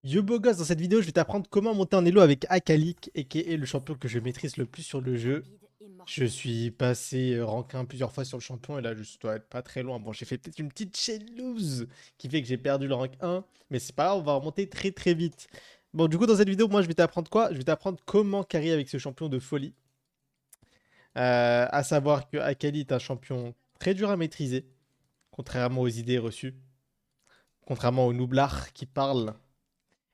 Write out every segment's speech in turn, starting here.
Yo beau gosse, dans cette vidéo, je vais t'apprendre comment monter en elo avec Akali, aka le champion que je maîtrise le plus sur le jeu. Je suis passé rank 1 plusieurs fois sur le champion et là je dois être pas très loin. Bon, j'ai fait peut-être une petite chaîne loose qui fait que j'ai perdu le rank 1, mais c'est pas grave, on va remonter très très vite. Bon, du coup, dans cette vidéo, moi je vais t'apprendre quoi? Je vais t'apprendre comment carry avec ce champion de folie. À savoir que Akali est un champion très dur à maîtriser, contrairement aux idées reçues, contrairement aux nooblards qui parlent.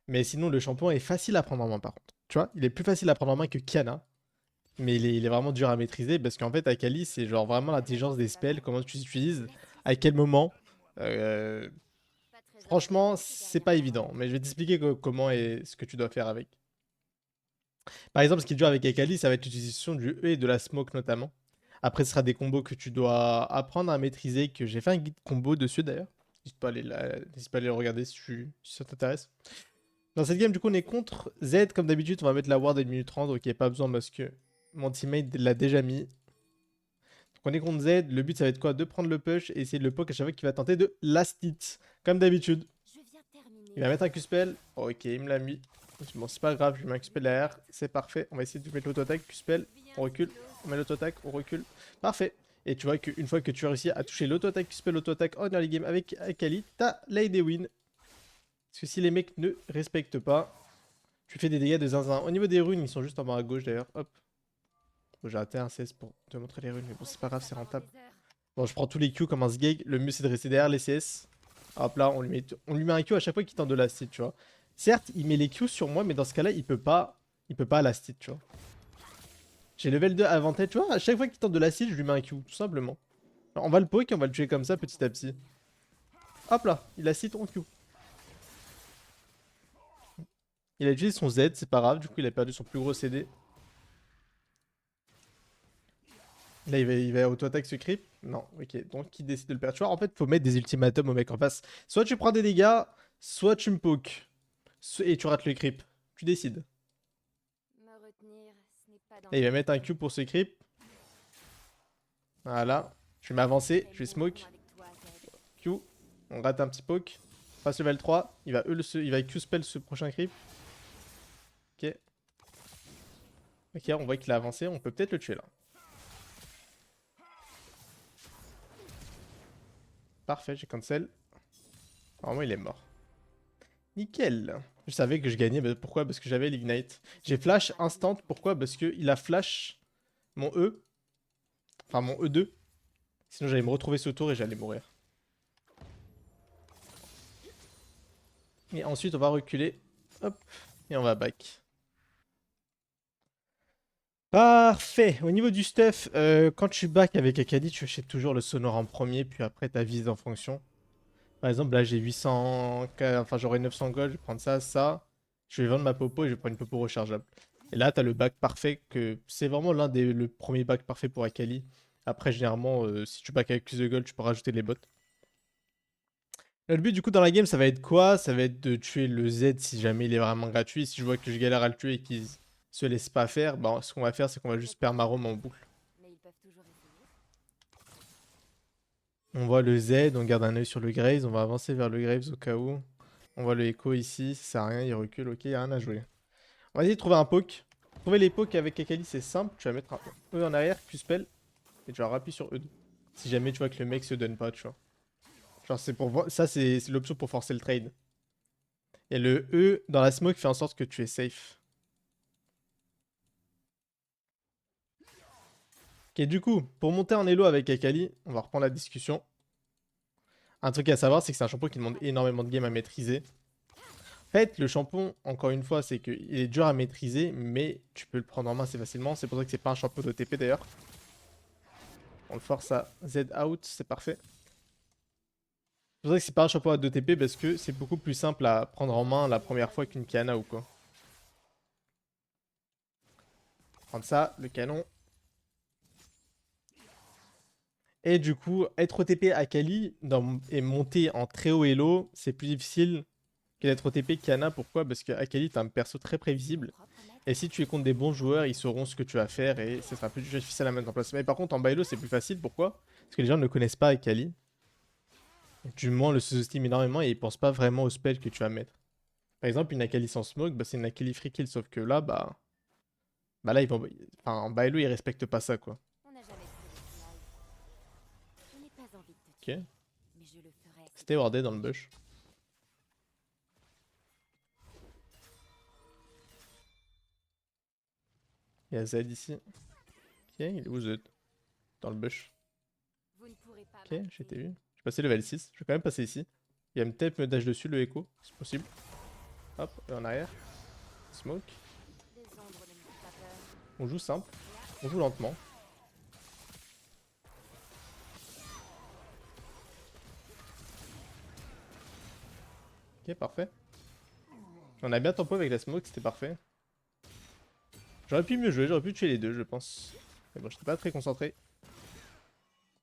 Mais sinon, le champion est facile à prendre en main par contre. Tu vois, il est plus facile à prendre en main que Kiana. Mais il est vraiment dur à maîtriser parce qu'en fait, Akali, c'est genre vraiment l'intelligence des spells, comment tu utilises, à quel moment. Euh, Franchement, c'est pas évident. Mais je vais t'expliquer comment et ce que tu dois faire avec. Par exemple, ce qui est dur avec Akali, ça va être l'utilisation du E et de la smoke notamment. Après, ce sera des combos que tu dois apprendre à maîtriser, que j'ai fait un guide combo dessus d'ailleurs. N'hésite pas à aller le regarder si ça t'intéresse. Dans cette game, du coup, on est contre Z. Comme d'habitude, on va mettre la ward à 1 minute 30. Ok, pas besoin parce que mon teammate l'a déjà mis. Donc on est contre Z. Le but, ça va être quoi? De prendre le push et essayer de le poke à chaque fois qu'il va tenter de last hit. Comme d'habitude. Il va mettre un Q-spell. Ok, il me l'a mis. Bon, c'est pas grave, je lui mets un Q-spell derrière. C'est parfait. On va essayer de mettre l'auto-attaque. Q-spell. On recule. On met l'auto-attaque. On recule. Parfait. Et tu vois qu'une fois que tu as réussi à toucher l'auto-attaque, Q-spell, l'auto-attaque en early game avec Akali, t'as l'AD win. Parce que si les mecs ne respectent pas, tu fais des dégâts de zinzin. Au niveau des runes, ils sont juste en bas à gauche d'ailleurs. Hop. Bon, j'ai raté un 16 pour te montrer les runes, mais bon, c'est pas grave, c'est rentable. Bon, je prends tous les Q comme un sgeg. Le mieux, c'est de rester derrière les CS. Hop là, on lui met un Q à chaque fois qu'il tente de last hit, tu vois. Certes, il met les Q sur moi, mais dans ce cas-là, il peut pas last hit, tu vois. J'ai level 2 avantage, tu vois. À chaque fois qu'il tente de last hit, je lui mets un Q, tout simplement. Alors, on va le poke et on va le tuer comme ça, petit à petit. Hop là, il last hit, on Q. Il a utilisé son Z, c'est pas grave, du coup, il a perdu son plus gros CD. Là, il va auto-attaque ce creep. Non, ok. Donc, qui décide de le perdre? Tu vois, en fait, faut mettre des ultimatums au mec en face. Soit tu prends des dégâts, soit tu me pokes. Et tu rates le creep. Tu décides. Là, il va mettre un Q pour ce creep. Voilà. Je vais m'avancer. Je vais smoke. Q. On rate un petit poke. Passe level 3. Il va Q-spell ce prochain creep. Ok. Ok, on voit qu'il a avancé. On peut peut-être le tuer là. Parfait, j'ai cancel. Normalement, il est mort. Nickel. Je savais que je gagnais. Pourquoi? Parce que j'avais l'ignite. J'ai flash instant. Pourquoi? Parce qu'il a flash mon E. Enfin, mon E2. Sinon, j'allais me retrouver ce tour et j'allais mourir. Et ensuite, on va reculer. Hop. Et on va back. Parfait. Au niveau du stuff, quand tu back avec Akali, tu achètes toujours le sonore en premier, puis après, ta vise en fonction. Par exemple, là, j'ai 800... Enfin, j'aurai 900 gold. Je vais prendre ça, ça. Je vais vendre ma popo et je vais prendre une popo rechargeable. Et là, tu as le back parfait, que c'est vraiment le premier back parfait pour Akali. Après, généralement, si tu back avec plus de gold, tu peux rajouter les bots. Là, le but, du coup, dans la game, ça va être quoi? Ça va être de tuer le Z si jamais il est vraiment gratuit. Si je vois que je galère à le tuer et qu'il se laisse pas faire, bah, ce qu'on va faire, c'est qu'on va juste perdre ma roam en boucle. On voit le Z, on garde un œil sur le Graves, on va avancer vers le Graves au cas où. On voit le Echo ici, ça sert à rien, il recule, ok, y a rien à jouer. On va essayer de trouver un poke. Trouver les pokes avec Akali, c'est simple, tu vas mettre un E en arrière, Q-spell, et tu vas rappuyer sur E2. Si jamais tu vois que le mec se donne pas, tu vois. Genre, ça, c'est l'option pour forcer le trade. Et le E dans la smoke fait en sorte que tu es safe. Ok, du coup, pour monter en elo avec Akali, on va reprendre la discussion. Un truc à savoir, c'est que c'est un champion qui demande énormément de game à maîtriser. En fait, le champion, encore une fois, c'est qu'il est dur à maîtriser, mais tu peux le prendre en main assez facilement. C'est pour ça que c'est pas un champion de TP d'ailleurs. On le force à Z out, c'est parfait. C'est pour ça que c'est pas un champion à 2 TP parce que c'est beaucoup plus simple à prendre en main la première fois qu'une Kiana ou quoi. Prendre ça, le canon. Et du coup, être OTP Akali et monter en très haut elo, c'est plus difficile que d'être OTP Kiana. Pourquoi? Parce qu'Akali, t'as un perso très prévisible. Et si tu es contre des bons joueurs, ils sauront ce que tu vas faire et ce sera plus difficile à mettre en place. Mais par contre, en Bailo, c'est plus facile. Pourquoi? Parce que les gens ne connaissent pas Akali. Du moins, le sous-estiment énormément et ils pensent pas vraiment au spell que tu vas mettre. Par exemple, une Akali sans smoke, bah, c'est une Akali free kill, sauf que là, bah là, ils vont... Enfin, en Bailo, ils respectent pas ça, quoi. On n'a jamais trouvé le final. Je n'ai pas envie de te Ok. tuer, mais je le ferai si C'était tu wardé dans le m'obliges. bush. Il y a Z ici. Ok, il est où Z? Dans le bush. Vous ne pourrez pas Ok, j'ai m'arrêter. été vu. Je suis passé level 6. Je vais quand même passer ici. Il va peut-être me dash dessus, le echo. C'est possible. Hop, et en arrière. Smoke. Les ombres ne me font pas peur. On joue simple. On joue lentement. Ok, parfait. On a bien tempo avec la smoke, c'était parfait. J'aurais pu mieux jouer, j'aurais pu tuer les deux, je pense. Mais bon, j'étais pas très concentré.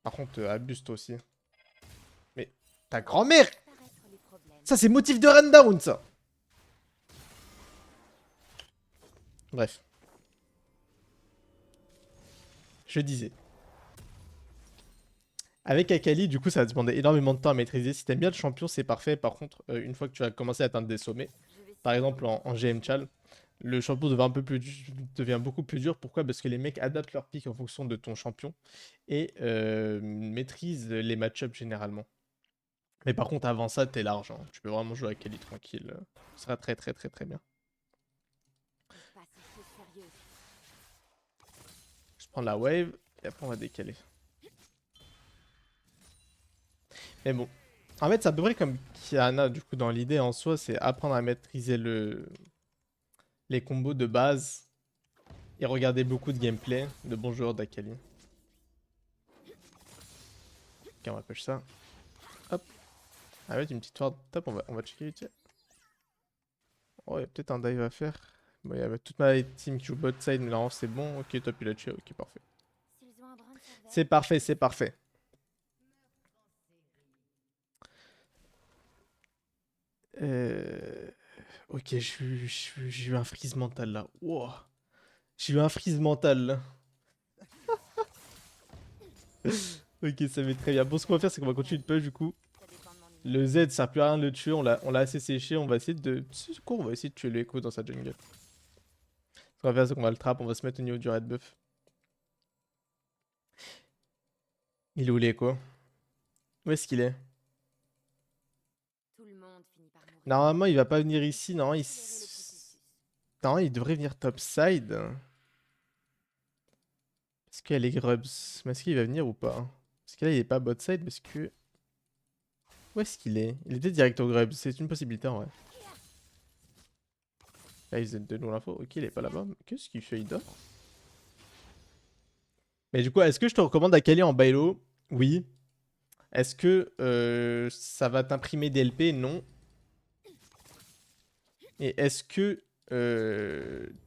Par contre, abuse toi aussi. Mais ta grand-mère! Paraître les problèmes. Ça, c'est motif de rundown, ça! Bref. Je disais. Avec Akali, du coup, ça va te demander énormément de temps à maîtriser. Si t'aimes bien le champion, c'est parfait. Par contre, une fois que tu as commencé à atteindre des sommets, Je vais par suivre exemple vos en GM Chal, le champion devient beaucoup plus dur. Pourquoi? Parce que les mecs adaptent leur pick en fonction de ton champion et maîtrisent les match-ups généralement. Mais par contre, avant ça, t'es large, hein. Tu peux vraiment jouer Akali tranquille. Ce sera très très très très bien. pas si peu sérieux. Je prends la wave et après on va décaler. Mais bon. En fait, c'est à peu près comme Kiana, du coup, dans l'idée en soi, c'est apprendre à maîtriser les combos de base et regarder beaucoup de gameplay de bons joueurs d'Akali. Ok, on va push ça. Hop. Ah ouais, une petite ward. Top, on va checker vite fait. Oh, il y a peut-être un dive à faire. Bon, il y a toute ma team qui joue bot side, mais là, c'est bon. Ok, top, il a tué. Ok, parfait. S'ils ont un brin de cervelle, C'est parfait, c'est parfait. Euh... Ok, j'ai eu un freeze mental là. Wow. J'ai eu un freeze mental là. Ok, ça met très bien. Bon, ce qu'on va faire, c'est qu'on va continuer de push du coup. ça dépend de mon humeur. Le Z, ça sert plus à rien de le tuer. On l'a assez séché. On va essayer de. C'est quoi? On va essayer de tuer le Echo dans sa jungle. Ce qu'on va faire, c'est qu'on va le trap. On va se mettre au niveau du red buff. Il est où l'Echo? Où est-ce qu'il est? Tout le monde finit par mourir. Normalement, il va pas venir ici. Non, Accélérer le processus. non, il devrait venir topside. Est-ce qu'il y a les grubs? Mais est-ce qu'il va venir ou pas? Parce que là, il est pas bot side parce que. Où est-ce qu'il est? Il était direct au grubs. C'est une possibilité en vrai. Là, ils de nous l'info. Ok, il est pas là-bas. Qu'est-ce qu'il fait? Il dort? Mais du coup, est-ce que je te recommande Akali en bailo? Oui. Est-ce que ça va t'imprimer des LP? Non. Et est-ce que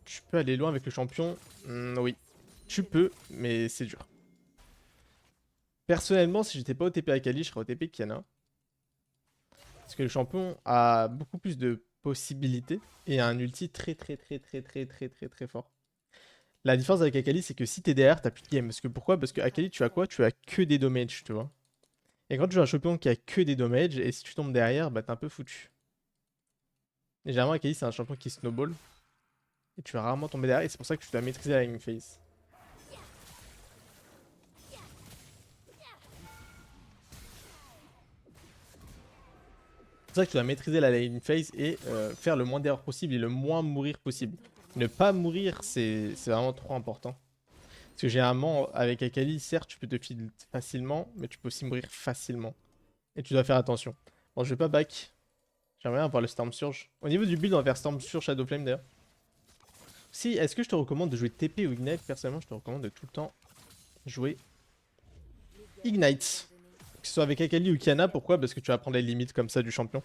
tu peux aller loin avec le champion? Oui. Tu peux, mais c'est dur. Personnellement, si j'étais pas OTP Akali, je serais OTP Kiana. Parce que le champion a beaucoup plus de possibilités et a un ulti très très très très très très très très fort. La différence avec Akali, c'est que si t'es derrière, t'as plus de game. Parce que pourquoi? Parce que Akali, tu as quoi? Tu as que des damages, tu vois. Et quand tu joues un champion qui a que des damages, et si tu tombes derrière, bah t'es un peu foutu. Et généralement, Akali, c'est un champion qui snowball. Et tu vas rarement tomber derrière, et c'est pour ça que tu dois maîtriser la lane phase. C'est pour ça que tu dois maîtriser la lane phase et faire le moins d'erreurs possible et le moins mourir possible. Ne pas mourir, c'est vraiment trop important. Parce que généralement, avec Akali, certes, tu peux te feed facilement, mais tu peux aussi mourir facilement. Et tu dois faire attention. Bon, je vais pas back. J'aimerais bien avoir le Storm Surge. Au niveau du build, on va faire Storm Surge Shadowflame d'ailleurs. Si, est-ce que je te recommande de jouer TP ou Ignite? Personnellement, je te recommande de tout le temps jouer Ignite. Que ce soit avec Akali ou Kiana, pourquoi? Parce que tu vas prendre les limites comme ça du champion.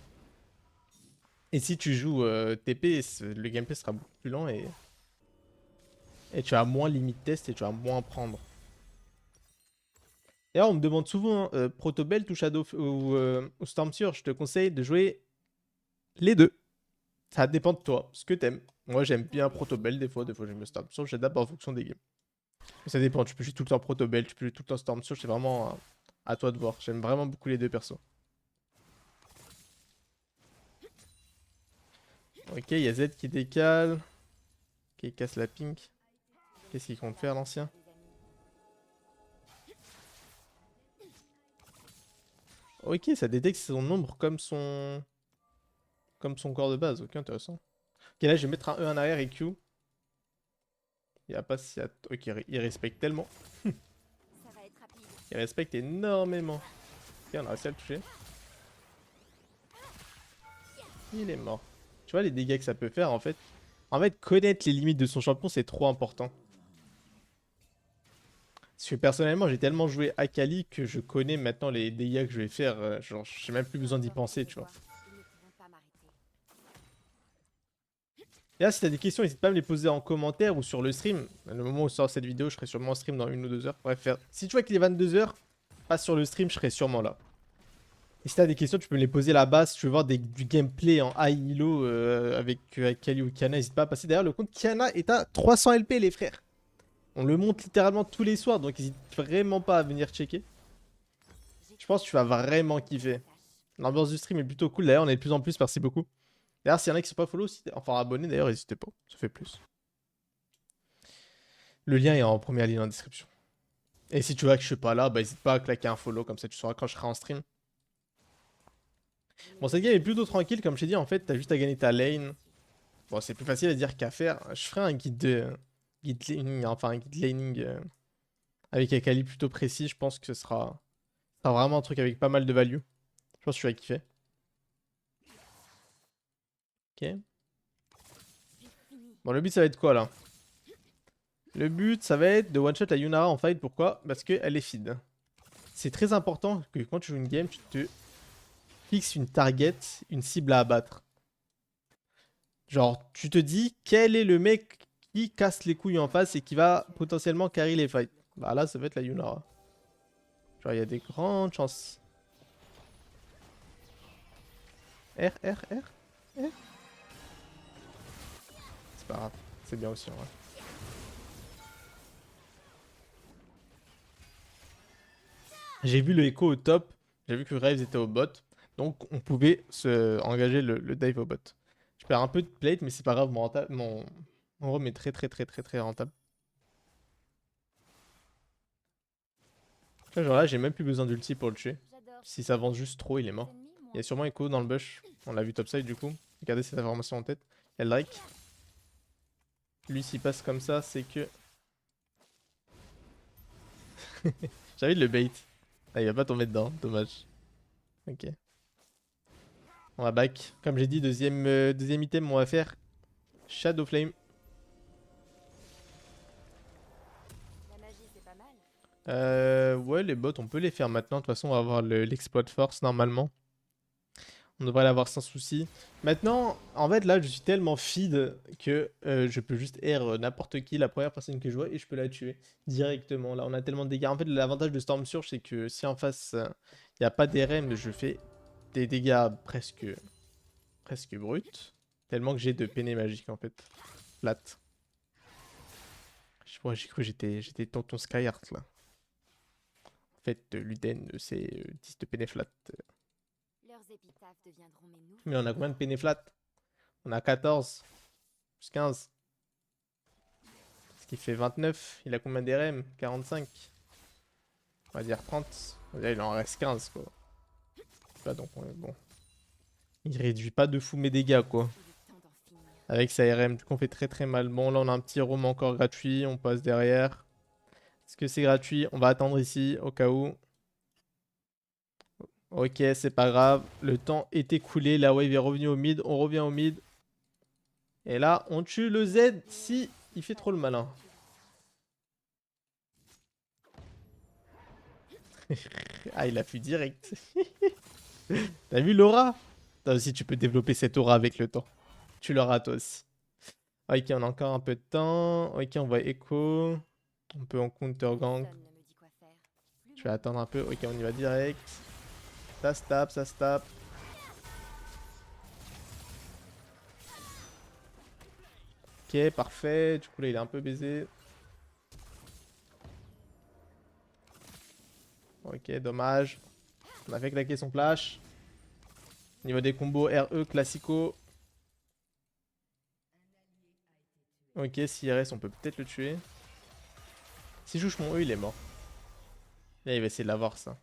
Et si tu joues TP, le gameplay sera beaucoup plus lent et tu as moins limite test et tu vas moins prendre. D'ailleurs, on me demande souvent Protobelt ou Shadow ou Storm Surge. Je te conseille de jouer les deux. Ça dépend de toi, ce que t'aimes. Moi, j'aime bien Protobelt des fois j'aime le Storm Surge. J'adapte en fonction des games. Mais ça dépend, tu peux jouer tout le temps Protobelt, tu peux jouer tout le temps Storm Surge. C'est vraiment à toi de voir. J'aime vraiment beaucoup les deux persos. Ok, il y a Z qui décale. Qui casse la pink. Qu'est-ce qu'il compte faire l'ancien? Ok, ça détecte son nombre comme son corps de base. Ok, intéressant. Ok, là je vais mettre un E en arrière et Q. Il y a pas si... Ok, il respecte tellement. Ça va être rapide. Il respecte énormément. Ok, on a réussi à le toucher. Il est mort. Tu vois les dégâts que ça peut faire en fait. En fait, connaître les limites de son champion, c'est trop important. Parce que personnellement, j'ai tellement joué Akali que je connais maintenant les dégâts que je vais faire. Genre, j'ai même plus besoin d'y penser, tu vois. Ils ne pourront pas m'arrêter. Et là, si t'as des questions, n'hésite pas à me les poser en commentaire ou sur le stream. Le moment où sort cette vidéo, je serai sûrement en stream dans 1 ou 2 heures. Bref, si tu vois qu'il est 22 h, passe sur le stream, je serai sûrement là. Et si t'as des questions, tu peux me les poser là-bas. Si tu veux voir du gameplay en high elo avec Akali ou Kiana, n'hésite pas à passer. D'ailleurs, le compte Kiana est à 300 LP, les frères. On le monte littéralement tous les soirs, donc n'hésite vraiment pas à venir checker. Je pense que tu vas vraiment kiffer. L'ambiance du stream est plutôt cool. D'ailleurs, on est de plus en plus, merci beaucoup. D'ailleurs, s'il y en a qui sont pas follow, enfin abonnés d'ailleurs, n'hésitez pas. Ça fait plus. Le lien est en première ligne en description. Et si tu vois que je suis pas là, bah n'hésite pas à claquer un follow, comme ça tu sauras quand je serai en stream. Bon, cette game est plutôt tranquille, comme je t'ai dit, en fait, t'as juste à gagner ta lane. Bon, c'est plus facile à dire qu'à faire. Je ferai un guide laning, enfin un guide laning avec Akali plutôt précis. Je pense que ce sera vraiment un truc avec pas mal de value. Je pense que tu vas kiffer. Ok. Bon, le but, ça va être quoi là? Le but, ça va être de one-shot la Yunara en fight. Pourquoi? Parce qu'elle est feed. C'est très important que quand tu joues une game, tu te fixes une target, une cible à abattre. Genre, tu te dis quel est le mec qui casse les couilles en face et qui va potentiellement carry les fights. Bah là, ça va être la Yunara. Genre, il y a des grandes chances. R, R, R, R. C'est pas grave, c'est bien aussi en vrai. J'ai vu le echo au top, j'ai vu que Graves était au bot, donc on pouvait se engager le dive au bot. Je perds un peu de plate, mais c'est pas grave, mon roam est très très très très très rentable. Genre là, j'ai même plus besoin d'ulti pour le tuer. J'adore. Si ça avance juste trop, il est Les mort. ennemis, Il y moi. a sûrement Echo dans le bush. On l'a vu topside du coup. Regardez cette information en tête. Il y a le Drake. Lui, s'il passe comme ça, c'est que... J'ai envie de le bait. Ah, il va pas tomber dedans, dommage. Ok. On va back. Comme j'ai dit, deuxième item, on va faire Shadow Flame. La magie, c'est pas mal. Ouais, les bots, on peut les faire maintenant. De toute façon, on va avoir l'exploit de force normalement. On devrait l'avoir sans souci. Maintenant, en fait, là, je suis tellement feed que je peux juste R n'importe qui, la première personne que je vois, et je peux la tuer directement. Là, on a tellement de dégâts. En fait, l'avantage de Storm Surge, c'est que si en face, il n'y a pas d'RM, je fais des dégâts presque bruts. Tellement que j'ai de peiné magique, en fait. Flat. Je sais pas, j'ai cru que j'étais tonton Skyheart, là. En fait, Luden, c'est 10 de peiné flat. Leurs épitaphes deviendront mes nouvelles. Mais on a combien de peiné flat? On a 14. Plus 15. Ce qui fait 29. Il a combien d'RM? 45. On va dire 30. Là, il en reste 15, quoi. Pas donc, bon. Il réduit pas de fou mes dégâts, quoi. Il est temps d'en finir. Avec sa RM, du coup, on fait très très mal. Bon, là, on a un petit roam encore gratuit. On passe derrière. Est-ce que c'est gratuit? On va attendre ici, au cas où. Ok, c'est pas grave. Le temps est écoulé. La wave est revenue au mid. On revient au mid. Et là, on tue le Z si il fait trop le malin. Ah, il a fui direct. T'as vu l'aura? Toi aussi, tu peux développer cette aura avec le temps. Tu l'auras toi aussi. Ok, on a encore un peu de temps. Ok, on va écho. On peut en counter gank. Personne ne me dit quoi faire. Plus Je vais moi. attendre un peu. Ok, on y va direct. Ça se tape, ça se tape. Ok, parfait. Du coup, là, il est un peu baisé. Ok, dommage. On a fait claquer son flash. Niveau des combos RE classico. Ok, s'il reste, on peut peut-être le tuer. Si je touche mon E, il est mort. Là, il va essayer de l'avoir, ça.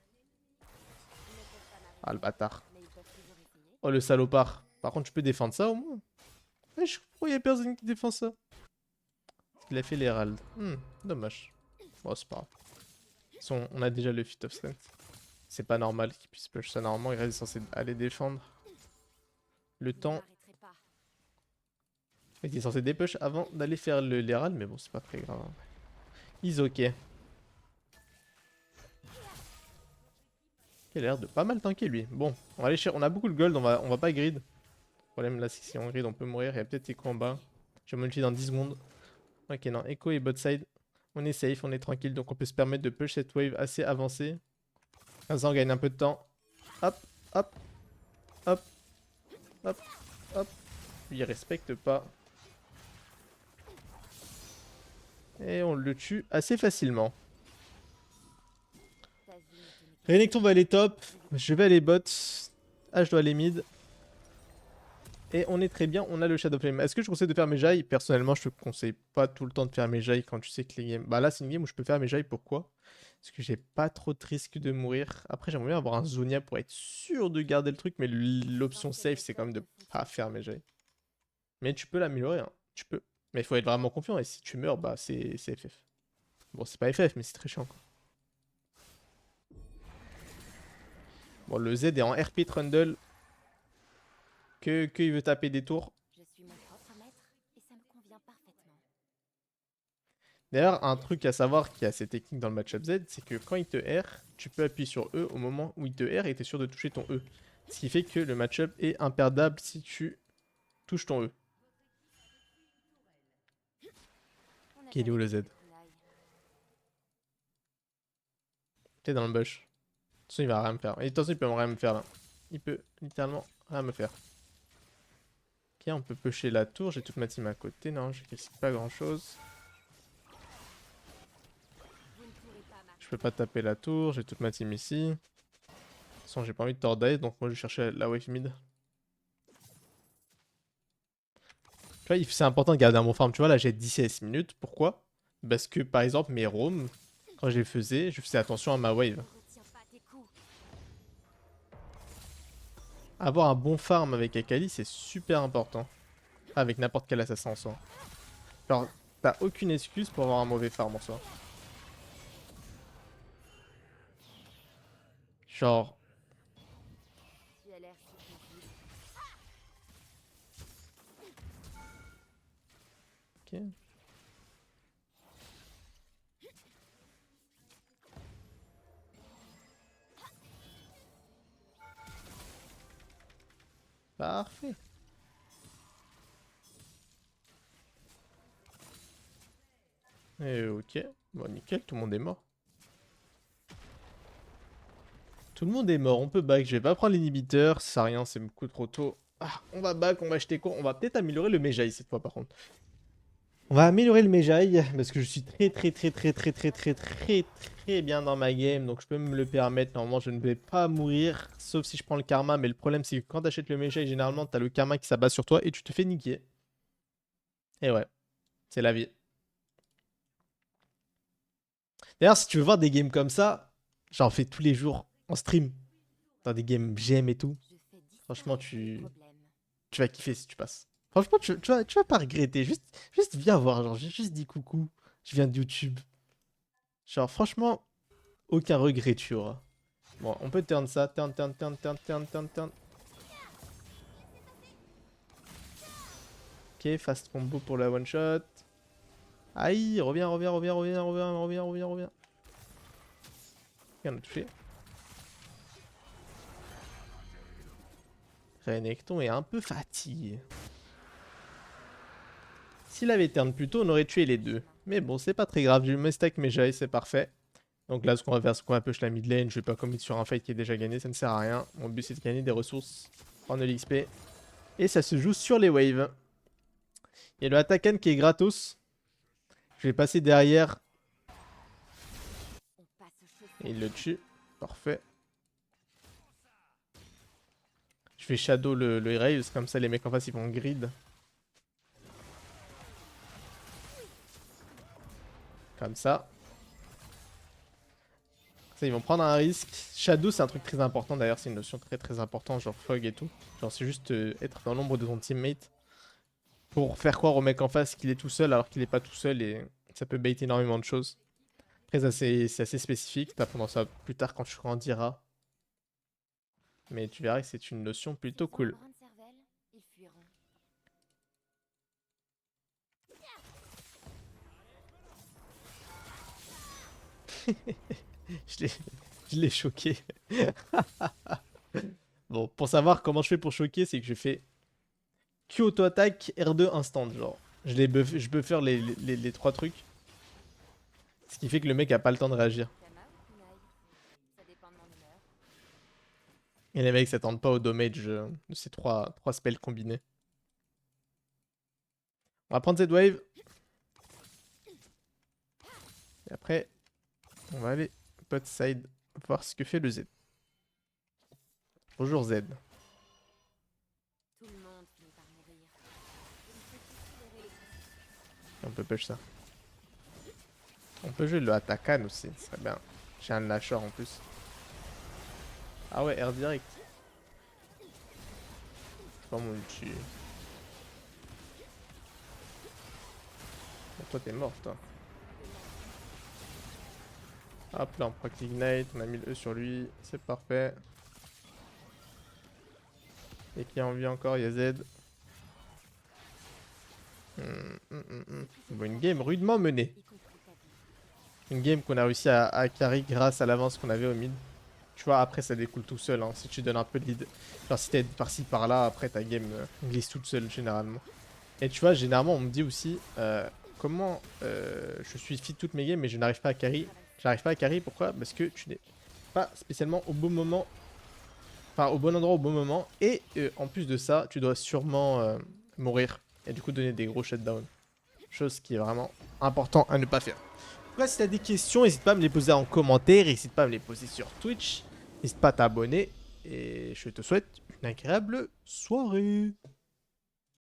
Ils ne peuvent pas Ah, le m'arrêter, bâtard. mais ils peuvent toujours essayer. Oh, le salopard. Par contre, je peux défendre ça, au moins. Ouais, je crois qu'il y a personne qui défend ça. Il a fait l'Herald. Dommage. Bon, c'est pas grave. De toute façon, on a déjà le Feat of Strength. C'est pas normal qu'il puisse push ça. Normalement, il reste censé aller défendre. Le Vous ne temps, m'arrêterez pas. il était censé dépush avant d'aller faire l'Herald, mais bon, c'est pas très grave. He's ok. Il a l'air de pas mal tanker lui. Bon, on va aller chercher. On a beaucoup de gold, on va pas grid. Le problème là, c'est que si on grid, on peut mourir. Il y a peut-être Echo en bas. Je vais m'ulti dans 10 secondes. Ok, non, Echo et bot side. On est safe, on est tranquille, donc on peut se permettre de push cette wave assez avancée. Comme ça, on gagne un peu de temps. Hop, hop, hop, hop, hop. Il respecte pas. Et on le tue assez facilement. Ta vie ne tenait qu'à Renekton va aller top. Je vais aller bot. H doit aller mid. Et on est très bien, on a le Shadow Flame. Est-ce que je conseille de faire mes jailles? Personnellement, je te conseille pas tout le temps de faire mes jailles quand tu sais que les games. Bah là, c'est une game où je peux faire mes jailles. Pourquoi? Parce que j'ai pas trop de risque de mourir. Après, j'aimerais bien avoir un Zonia pour être sûr de garder le truc. Mais l'option safe, c'est quand même de pas faire mes jailles. Mais tu peux l'améliorer, hein. Tu peux. Mais il faut être vraiment confiant. Et si tu meurs, bah c'est FF. Bon, c'est pas FF, mais c'est très chiant, quoi. Bon, le Z est en RP Trundle. Il veut taper des tours. Je suis mon propre maître et ça me convient parfaitement. D'ailleurs, un truc à savoir qui est assez technique dans le match-up Z, c'est que quand il te R, tu peux appuyer sur E au moment où il te R et tu es sûr de toucher ton E. Ce qui fait que le match-up est imperdable si tu touches ton E. On n'a Ok, il pas est où le fini Z? de trounaille. T'es dans le bush. De toute façon, il va rien me faire. Et attention, il peut rien me faire là. Il peut littéralement rien me faire. Ok, on peut pusher la tour. J'ai toute ma team à côté. Non, je risque pas grand chose. Vous ne pourrez pas m'arrêter. Je peux pas taper la tour. J'ai toute ma team ici. De toute façon, j'ai pas envie de tordice, donc moi je vais chercher la wave mid. Tu vois, c'est important de garder un bon farm. Tu vois, là j'ai 16 minutes. Pourquoi? Parce que par exemple, mes roams, quand je faisais attention à ma wave. Ne retiens pas tes coups. Avoir un bon farm avec Akali, c'est super important. Avec n'importe quel assassin en soi. Genre, t'as aucune excuse pour avoir un mauvais farm en soi. Genre, Tu as l'air si paisible. ok. Parfait. Et ok. Bon, nickel, tout le monde est mort. Tout le monde est mort, on peut back. Je vais pas prendre l'inhibiteur, ça sert à rien, c'est beaucoup trop tôt. Ah, on va back, on va acheter quoi? On va peut-être améliorer le Mejai cette fois par contre. On va améliorer le Mejai parce que je suis très bien dans ma game, donc je peux me le permettre. Normalement, je ne vais pas mourir, sauf si je prends le karma. Mais le problème, c'est que quand tu achètes le Mejai, généralement, tu as le karma qui s'abat sur toi et tu te fais niquer. Et ouais, c'est la vie. D'ailleurs, si tu veux voir des games comme ça, j'en fais tous les jours en stream, dans des games GM et tout. Je fais Franchement, disparaître les problèmes. tu vas kiffer si tu passes. Franchement, tu vas pas regretter. Juste viens voir, genre, j'ai juste dit coucou. Je viens de YouTube. Genre, franchement, aucun regret, tu auras. Bon, on peut turn ça. Turn. Ok, fast combo pour la one shot. Aïe, reviens. Ok, on a touché. Renekton est un peu fatigué. S'il avait turn plus tôt, on aurait tué les deux. Mais bon, c'est pas très grave. J'ai eu mes stacks, mes jailles, c'est parfait. Donc là, ce qu'on va faire, c'est qu'on va push la mid lane. Je vais pas commit sur un fight qui est déjà gagné, ça ne sert à rien. Mon but, c'est de gagner des ressources, prendre de l'XP. Et ça se joue sur les waves. Il y a le Atakan qui est gratos. Je vais passer derrière. On passe aux choses Et il le sérieuses. tue. Parfait. Je vais shadow le Rails, comme ça les mecs en face ils vont grid. Comme ça. Ça, ils vont prendre un risque. Shadow, c'est un truc très important d'ailleurs, c'est une notion très très importante, genre fog et tout. Genre, c'est juste être dans l'ombre de ton teammate pour faire croire au mec en face qu'il est tout seul alors qu'il est pas tout seul et ça peut bait énormément de choses. Après, ça, c'est assez spécifique, t'apprendras ça plus tard quand tu grandiras. Mais tu verras que c'est une notion plutôt Ils ont un cool. brin de cervelle, ils fuiront. Je l'ai je l'ai choqué. Bon, pour savoir comment je fais pour choquer, c'est que je fais Q auto-attaque, R2 instant, genre. Je peux faire les trois trucs. Ce qui fait que le mec a pas le temps de réagir. Kama ou kunai? Ça dépend de mon humeur. Et les mecs s'attendent pas au damage de ces trois spells combinés. On va prendre cette wave. Et après, on va aller bot side voir ce que fait le Z. Bonjour Z. Tout le monde finit par mourir. Il faut considérer les conséquences. On peut push ça. On peut jouer le Atakan aussi, ce serait bien. J'ai un lâcheur en plus. Ah ouais, R direct. C'est pas mon ulti. Bon, toi t'es mort toi. Hop là on proc l'ignite, on a mis le E sur lui, c'est parfait. Et qui a envie encore, il y a Z. Bon, une game rudement menée. Y compris ta vie. Une game qu'on a réussi à carry grâce à l'avance qu'on avait au mid. Tu vois, après ça découle tout seul, hein, si tu donnes un peu de lead. Genre si t'es par-ci par-là, après ta game glisse toute seule généralement. Et tu vois, généralement on me dit aussi comment je suis fit toutes mes games mais je n'arrive pas à carry. J'arrive pas à carry, pourquoi? Parce que tu n'es pas spécialement au bon moment. Enfin, au bon endroit au bon moment. Et en plus de ça, tu dois sûrement mourir. Et du coup donner des gros shutdowns. Chose qui est vraiment important à ne pas faire. En tout cas, si tu as des questions, n'hésite pas à me les poser en commentaire. N'hésite pas à me les poser sur Twitch. N'hésite pas à t'abonner. Et je te souhaite une agréable soirée.